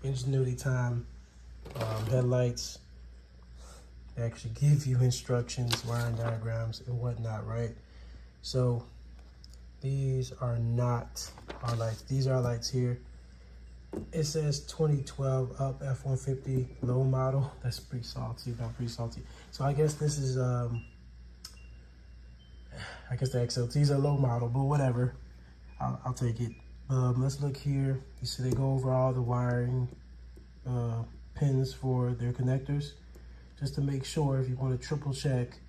Ingenuity Time headlights. They actually give you instructions, wiring diagrams, and whatnot, right? So these are not our lights. These are our lights here. It says 2012 up F-150 low model. That's pretty salty. Got pretty salty. So I guess this is I guess the XLTs are low model, but whatever. I'll take it. Let's look here. You see they go over all the wiring pins for their connectors, just to make sure. If you want to triple check,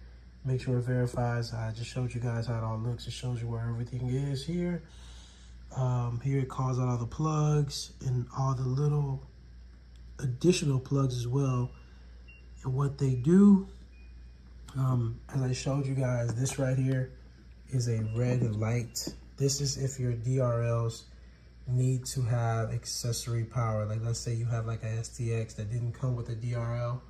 make sure it verifies. I just showed you guys how it all looks. It shows you where everything is here. Here it calls out all the plugs and all the little additional plugs as well. And what they do, as I showed you guys, this right here is a red light. This is if your DRLs need to have accessory power. Like let's say you have like a STX that didn't come with a DRL.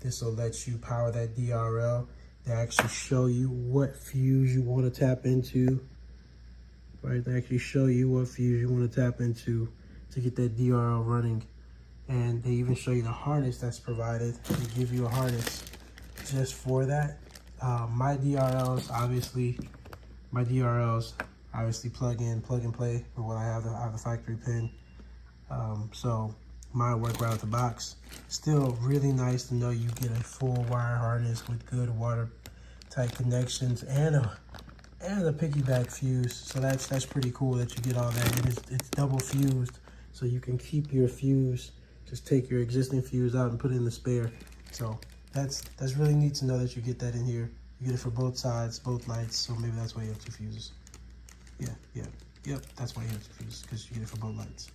This will let you power that DRL. They actually show you what fuse you want to tap into. Right, they actually show you what fuse you want to tap into to get that DRL running. And they even show you the harness that's provided. They give you a harness just for that. My DRLs obviously plug in, plug and play with what I have the factory pin. So mine work right out the box. Still really nice to know you get a full wire harness with good watertight connections and a piggyback fuse. So that's pretty cool that you get all that. It's double fused, so you can keep your fuse. Just take your existing fuse out and put it in the spare. So that's really neat to know that you get that in here. You get it for both sides, both lights. So maybe that's why you have two fuses. Yep, that's why you have two fuses, because you get it for both lights.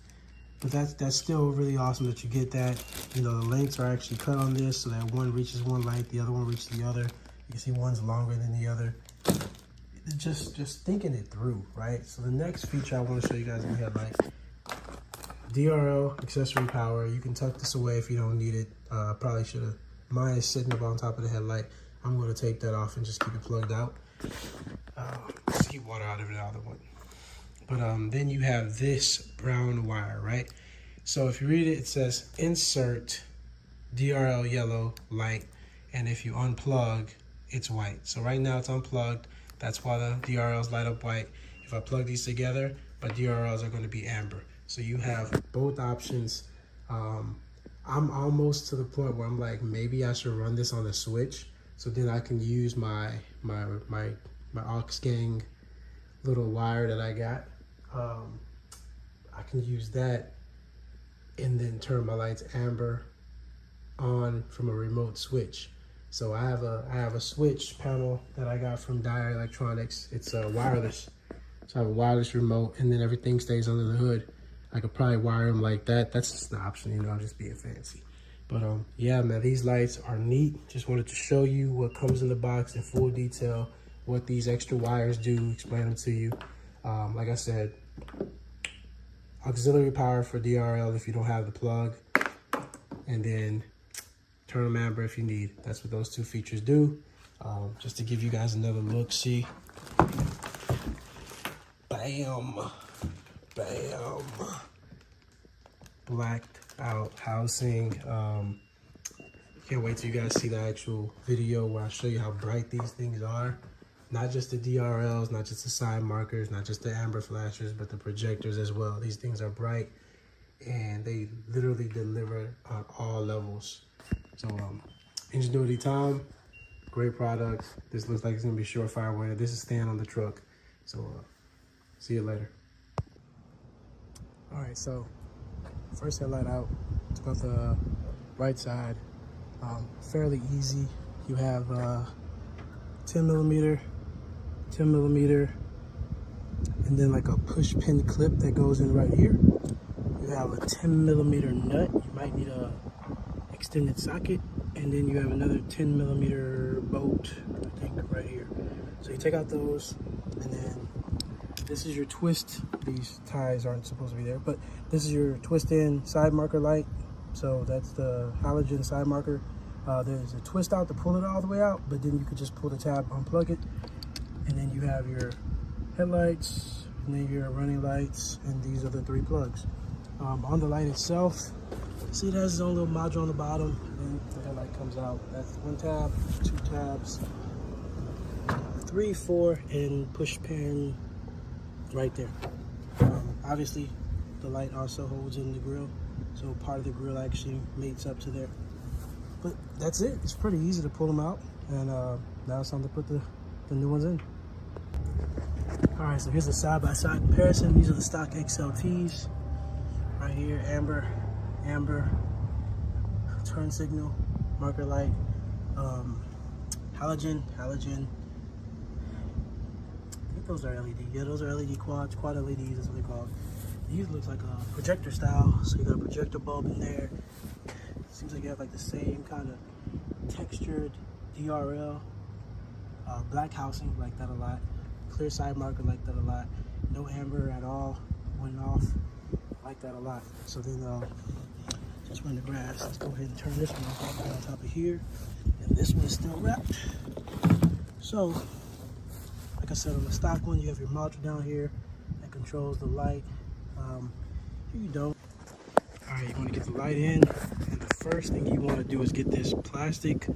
But that's still really awesome that you get that. You know, the lengths are actually cut on this so that one reaches one light, the other one reaches the other. You can see one's longer than the other. Just thinking it through, right? So the next feature I want to show you guys in the headlight, DRL accessory power. You can tuck this away if you don't need it. Probably should have. Mine is sitting up on top of the headlight. I'm going to take that off and just keep it plugged out. Just keep water out of the other one. But then you have this brown wire, right? So if you read it, it says insert DRL yellow light, and if you unplug, it's white. So right now it's unplugged. That's why the DRLs light up white. If I plug these together, my DRLs are going to be amber. So you have both options. I'm almost to the point where I'm like, maybe I should run this on a switch, so then I can use my aux gang little wire that I got. I can use that and then turn my lights amber on from a remote switch. So I have a switch panel that I got from Dyer Electronics. It's wireless. So I have a wireless remote, and then everything stays under the hood. I could probably wire them like that. That's just an option, you know, I'm just being fancy. But yeah, man, these lights are neat. Just wanted to show you what comes in the box in full detail, what these extra wires do, explain them to you. Like I said, auxiliary power for DRL if you don't have the plug, and then turn them amber if you need. That's what those two features do. Just to give you guys another look, see. Bam, bam. Blacked out housing. Can't wait till you guys see the actual video where I show you how bright these things are. Not just the DRLs, not just the side markers, not just the amber flashers, but the projectors as well. These things are bright and they literally deliver on all levels. So Ingenuity Time, great product. This looks like it's gonna be surefire winner. This is staying on the truck. So see you later. All right, so first headlight out. Took off the right side. Fairly easy. You have 10 millimeter, and then like a push pin clip that goes in right here. You have a 10 millimeter nut. You might need a extended socket, and then you have another 10 millimeter bolt, I think, right here. So you take out those, and then this is your twist. These ties aren't supposed to be there, but this is your twist in side marker light. So that's the halogen side marker. There's a twist out to pull it all the way out, but then you could just pull the tab, unplug it, and then you have your headlights, and then your running lights, and these are the three plugs. On the light itself, see it has its own little module on the bottom, and the headlight comes out. That's 1 tab, 2 tabs, 3, 4, and push pin right there. Obviously, the light also holds in the grill, so part of the grill actually mates up to there. But that's it. It's pretty easy to pull them out, and now it's time to put the new ones in. All right, so here's a side-by-side comparison. These are the stock XLTs. Right here, amber, turn signal, marker light, halogen. I think those are LED. Yeah, those are LED quad LEDs, that's what they're called. These looks like a projector style, so you got a projector bulb in there. Seems like you have like the same kind of textured DRL, black housing, like that a lot. Clear side marker, like that a lot. No amber at all, went off, like that a lot. So then, just run the grass. Let's go ahead and turn this one off on top of here, and this one is still wrapped. So, like I said, on the stock one, you have your module down here that controls the light. Here you don't. All right, you want to get the light in, and the first thing you want to do is get this plastic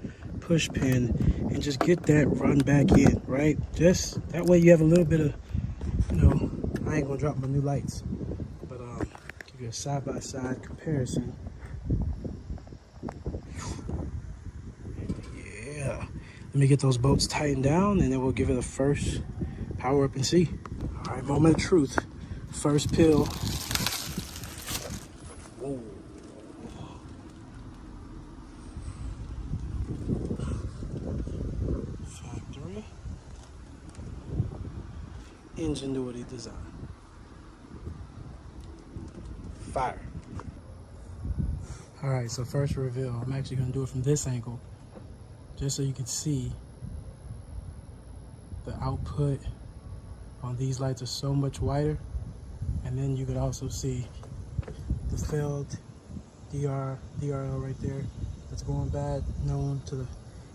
push pin and just get that run back in, right? Just that way you have a little bit of, I ain't gonna drop my new lights, but give you a side-by-side comparison. Yeah, let me get those bolts tightened down, and then we'll give it a first power up and see. All right, moment of truth. First pill. Whoa. Factory. Ingenuity design. Fire. All right, so first reveal. I'm actually gonna do it from this angle, just so you can see the output on these lights are so much wider. And then you could also see the failed DRL right there that's going bad, known to the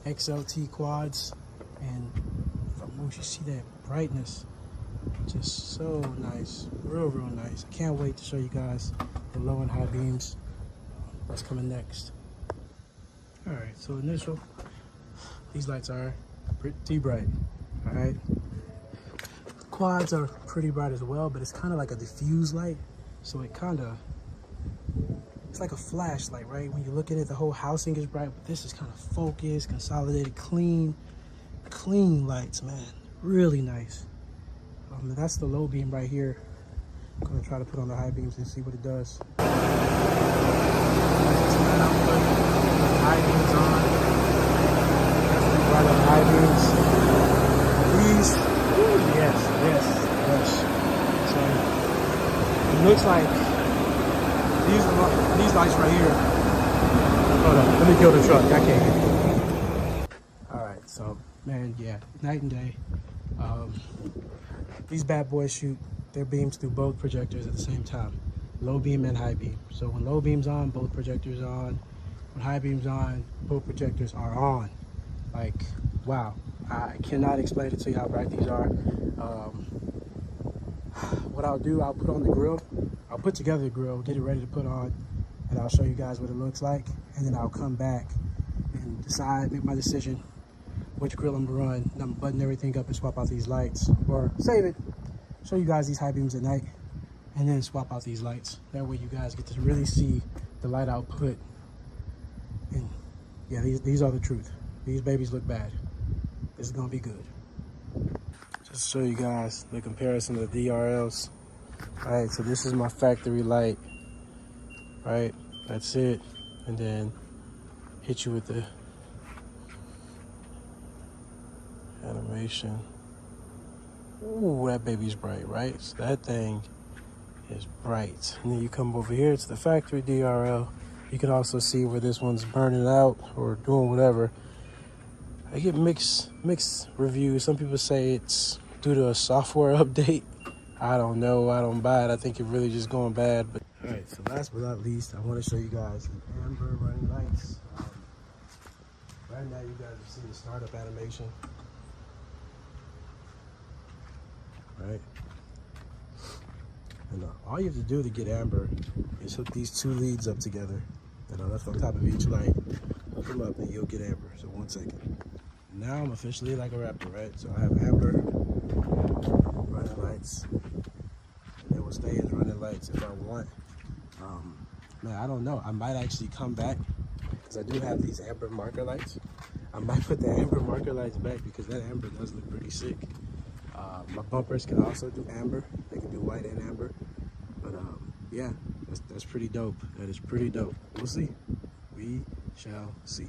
XLT quads. And if I move, you see that brightness, just so nice, real nice. I can't wait to show you guys the low and high beams that's coming next. All right, so initial, these lights are pretty bright. All right, quads are pretty bright as well, but it's kind of like a diffuse light, so it's like a flashlight, right? When you look at it, the whole housing is bright, but this is kind of focused, consolidated, clean lights, man. Really nice. That's the low beam right here. I'm gonna try to put on the high beams and see what it does. High beams on. Definitely bright on high beams. These, yes. So it looks like these lights right here. Hold on, let me kill the truck. I can't get it. All right, so man, yeah, night and day. These bad boys shoot their beams through both projectors at the same time, low beam and high beam. So when low beam's on, both projectors are on. When high beam's on, both projectors are on. Like, wow, I cannot explain it to you how bright these are. What I'll do, I'll put on the grill. I'll put together the grill, get it ready to put on, and I'll show you guys what it looks like. And then I'll come back and decide, make my decision, which grill I'm gonna run. And I'm button everything up and swap out these lights, or save it, show you guys these high beams at night, and then swap out these lights. That way you guys get to really see the light output. And yeah, these are the truth. These babies look bad. This is gonna be good. Just to show you guys the comparison of the DRLs. All right, so this is my factory light, right? That's it. And then hit you with the animation. Ooh, that baby's bright, right? So that thing is bright. And then you come over here to the factory DRL. You can also see where this one's burning out or doing whatever. I get mixed reviews. Some people say it's due to a software update. I don't know. I don't buy it. I think it really just going bad. But all right, so last but not least, I want to show you guys the amber running lights. Right now, you guys have seen the startup animation. Right? And all you have to do to get amber is hook these two leads up together that are left on top of each light. Hook them up and you'll get amber. So 1 second. Now I'm officially like a rapper, right? So I have amber, running lights, and they will stay as running lights if I want. Man, I don't know. I might actually come back because I do have these amber marker lights. I might put the amber marker lights back because that amber does look pretty sick. My bumpers can also do amber. They can do white and amber. But yeah, that's pretty dope. That is pretty dope. We'll see. We shall see.